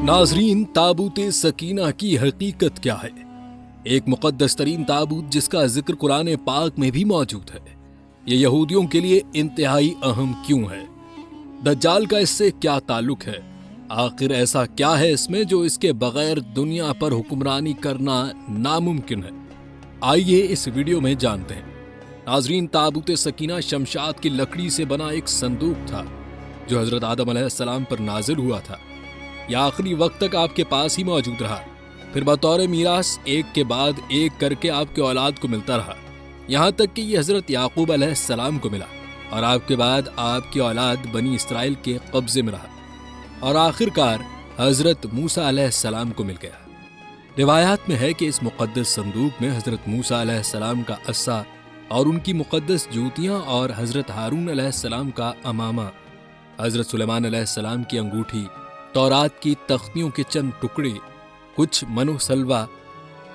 नाजरीन, ताबूत सकीना की हकीकत क्या है? एक मुकद्दस तरीन ताबूत जिसका जिक्र कुरान पाक में भी मौजूद है। ये यहूदियों के लिए इंतहाई अहम क्यों है? दज्जाल का इससे क्या ताल्लुक है? आखिर ऐसा क्या है इसमें जो इसके बगैर दुनिया पर हुक्मरानी करना नामुमकिन है? आइए इस वीडियो में जानते हैं। नाजरीन, ताबूत सकीना शमशाद की लकड़ी से बना एक संदूक था जो हजरत आदम अलैहिस्सलाम पर नाजिल हुआ था। यह आखिरी वक्त तक आपके पास ही मौजूद रहा, फिर बतौर मीरास एक के बाद एक करके आपके औलाद को मिलता रहा, यहाँ तक कि ये हजरत याकूब अलैहिस्सलाम को मिला और आपके बाद आपकी औलाद बनी इसराइल के कब्जे में रहा और आखिरकार हजरत मूसा अलैहिस्सलाम को मिल गया। रिवायात में है कि इस मुकद्दस संदूक में हजरत मूसा अलैहिस्सलाम का अस्सा और उनकी मुकद्दस जूतियां और हजरत हारून अलैहिस्सलाम का अमामा, हजरत सुलेमान अलैहिस्सलाम की अंगूठी, तौरात की तख्तियों के चंद टुकड़े, कुछ मनुसलवा,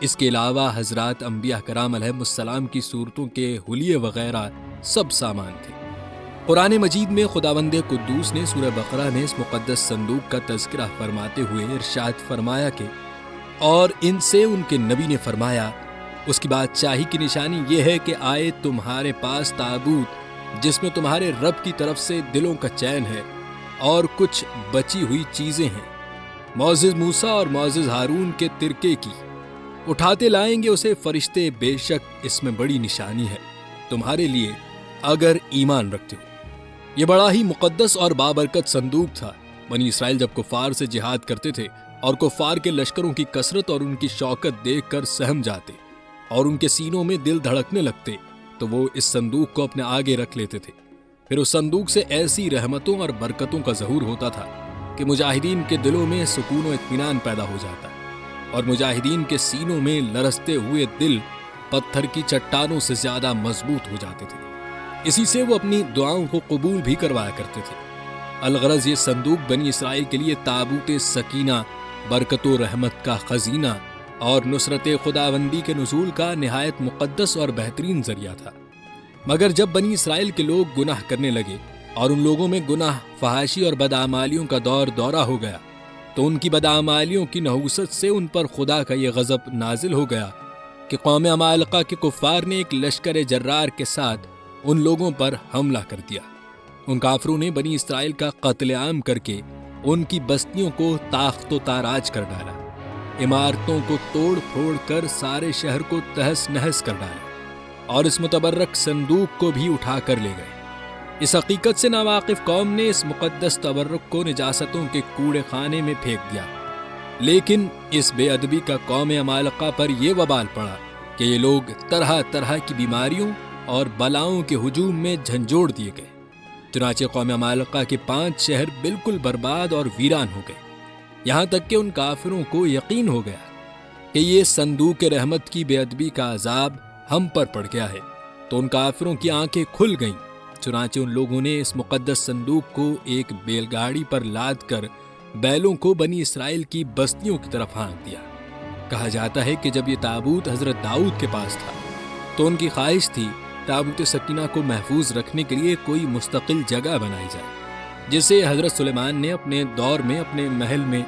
इसके अलावा हजरत अंबिया कराम अलैहिस्सलाम की सूरतों के हुलिये वगैरह सब सामान थे। कुरान मजीद में खुदावंदे कुद्दूस ने सूरह बकरा में इस मुकद्दस संदूक का तज़किरा फरमाते हुए इरशाद फरमाया कि और इनसे उनके नबी ने फरमाया, उसकी बादशाही की निशानी ये है कि आए तुम्हारे पास ताबूत जिसमें तुम्हारे रब की तरफ से दिलों का चैन है और कुछ बची हुई चीजें हैं, मौजिज मूसा और मौजिज हारून के तिरके की, उठाते लाएंगे उसे फरिश्ते, बेशक इसमें बड़ी निशानी है तुम्हारे लिए अगर ईमान रखते हो। यह बड़ा ही मुकद्दस और बाबरकत संदूक था। बनी इसराइल जब कुफार से जिहाद करते थे और कुफार के लश्करों की कसरत और उनकी शौकत देखकर सहम जाते और उनके सीनों में दिल धड़कने लगते तो वो इस संदूक को अपने आगे रख लेते थे। फिर उस संदूक से ऐसी रहमतों और बरकतों का ज़हूर होता था कि मुजाहिदीन के दिलों में सुकून और इत्मीनान पैदा हो जाता और मुजाहिदीन के सीनों में लरसते हुए दिल पत्थर की चट्टानों से ज्यादा मजबूत हो जाते थे। इसी से वो अपनी दुआओं को कबूल भी करवाया करते थे। अलगरज ये संदूक बनी इसराइल के लिए ताबूत सकीना, बरकतो रहमत का खजीना और नुसरत खुदावंदी के नुज़ूल का निहायत मुकद्दस और बेहतरीन जरिया था। मगर जब बनी इसराइल के लोग गुनाह करने लगे और उन लोगों में गुनाह, फहाशी और बदआमालियों का दौरा हो गया तो उनकी बदआमालियों की नहूसत से उन पर खुदा का ये गज़ब नाजिल हो गया कि कौम अमालका के कुफ़ार ने एक लश्कर जर्रार के साथ उन लोगों पर हमला कर दिया। उन काफरों ने बनी इसराइल का कत्लेआम करके उनकी बस्तियों को ताख्तो ताराज कर डाला, इमारतों को तोड़ फोड़ कर सारे शहर को तहस नहस कर डाला और इस मुतबर्रक संदूक को भी उठा कर ले गए। इस हकीकत से नावाकिफ कौम ने इस मुकद्दस तबर्रुक को निजासतों के कूड़े खाने में फेंक दिया। लेकिन इस बेअदबी का कौम अमालका पर यह वबाल पड़ा कि ये लोग तरह तरह की बीमारियों और बलाओं के हुजूम में झंझोड़ दिए गए। चुनाचे कौम अमालका के 5 शहर बिल्कुल बर्बाद और वीरान हो गए। यहाँ तक कि उन काफिरों को यकीन हो गया कि ये संदूक रहमत की बेअदबी का अजाब हम पर पड़ गया है, तो उन काफिरों की आंखें खुल गईं। चुनाचे उन लोगों ने इस मुकद्दस संदूक को एक बैलगाड़ी पर लाद कर बैलों को बनी इसराइल की बस्तियों की तरफ हाँक दिया। कहा जाता है कि जब ये ताबूत हजरत दाऊद के पास था तो उनकी ख्वाहिश थी ताबूत सकीना को महफूज रखने के लिए कोई मुस्तकिल जगह बनाई जाए, जिसे हजरत सुलेमान ने अपने दौर में अपने महल में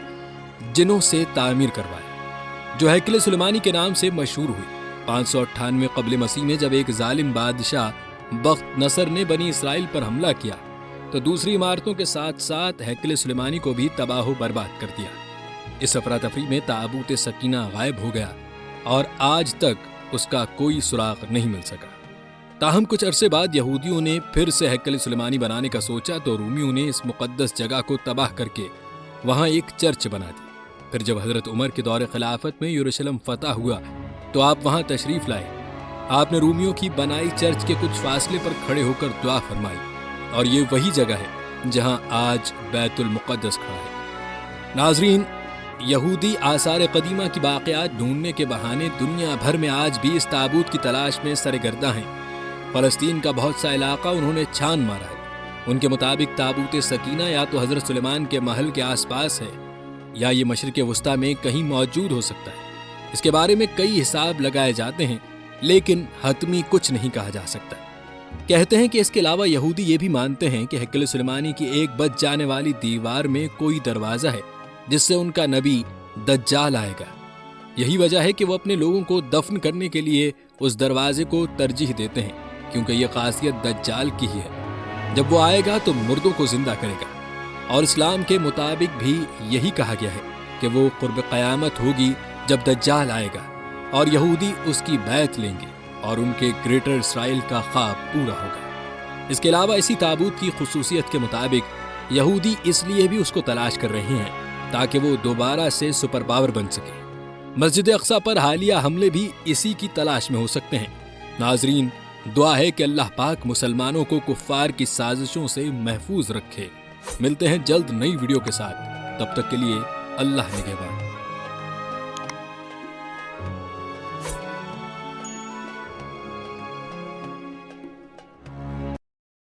जिनों से तामीर करवाया, जो हैकल सुलेमानी के नाम से मशहूर हुई। 598 क़ब्ल मसीह में जब एक जालिम बादशाह बख्त नसर ने बनी इसराइल पर हमला किया तो दूसरी इमारतों के साथ साथ हैकल सुलेमानी को भी तबाह बर्बाद कर दिया। इस अफरा तफरी में ताबूत सकीना गायब हो गया और आज तक उसका कोई सुराग नहीं मिल सका। ताहम कुछ अरसे बाद यहूदियों ने फिर से हैकल सुलेमानी बनाने का सोचा तो रूमियों ने इस मुकद्दस जगह को तबाह करके वहाँ एक चर्च बना दी। फिर जब हजरत उमर के दौरे खिलाफत में यरूशलेम फतह हुआ तो आप वहाँ तशरीफ लाए। आपने रूमियों की बनाई चर्च के कुछ फासले पर खड़े होकर दुआ फरमाई और ये वही जगह है जहाँ आज बैतुल मुक़द्दस खड़ा है। नाजरीन, यहूदी आसार कदीमा की बाक़ियात ढूंढने के बहाने दुनिया भर में आज भी इस ताबूत की तलाश में सरगर्दा हैं। फ़लस्तीन का बहुत सा इलाका उन्होंने छान मारा है। उनके मुताबिक ताबूत सकीना या तो हज़रत सुलेमान के महल के आसपास है या ये मशरिक़ वस्ता में कहीं मौजूद हो सकता है। इसके बारे में कई हिसाब लगाए जाते हैं, लेकिन हतमी कुछ नहीं कहा जा सकता। कहते हैं कि इसके अलावा यहूदी ये भी मानते हैं कि हैकल सुलेमानी की एक बच जाने वाली दीवार में कोई दरवाज़ा है جس سے ان کا نبی دجال آئے گا۔ یہی وجہ ہے کہ وہ اپنے لوگوں کو دفن کرنے کے لیے اس دروازے کو ترجیح دیتے ہیں، کیونکہ یہ خاصیت دجال کی ہی ہے۔ جب وہ آئے گا تو مردوں کو زندہ کرے گا، اور اسلام کے مطابق بھی یہی کہا گیا ہے کہ وہ قرب قیامت ہوگی جب دجال آئے گا اور یہودی اس کی بیعت لیں گے اور ان کے گریٹر اسرائیل کا خواب پورا ہوگا۔ اس کے علاوہ اسی تابوت کی خصوصیت کے مطابق یہودی اس لیے بھی اس کو تلاش کر رہے ہیں تاکہ وہ دوبارہ سے سپر پاور بن سکے۔ مسجد اقصی پر حالیہ حملے بھی اسی کی تلاش میں ہو سکتے ہیں۔ ناظرین، دعا ہے کہ اللہ پاک مسلمانوں کو کفار کی سازشوں سے محفوظ رکھے۔ ملتے ہیں جلد نئی ویڈیو کے ساتھ، تب تک کے لیے اللہ نگہبان۔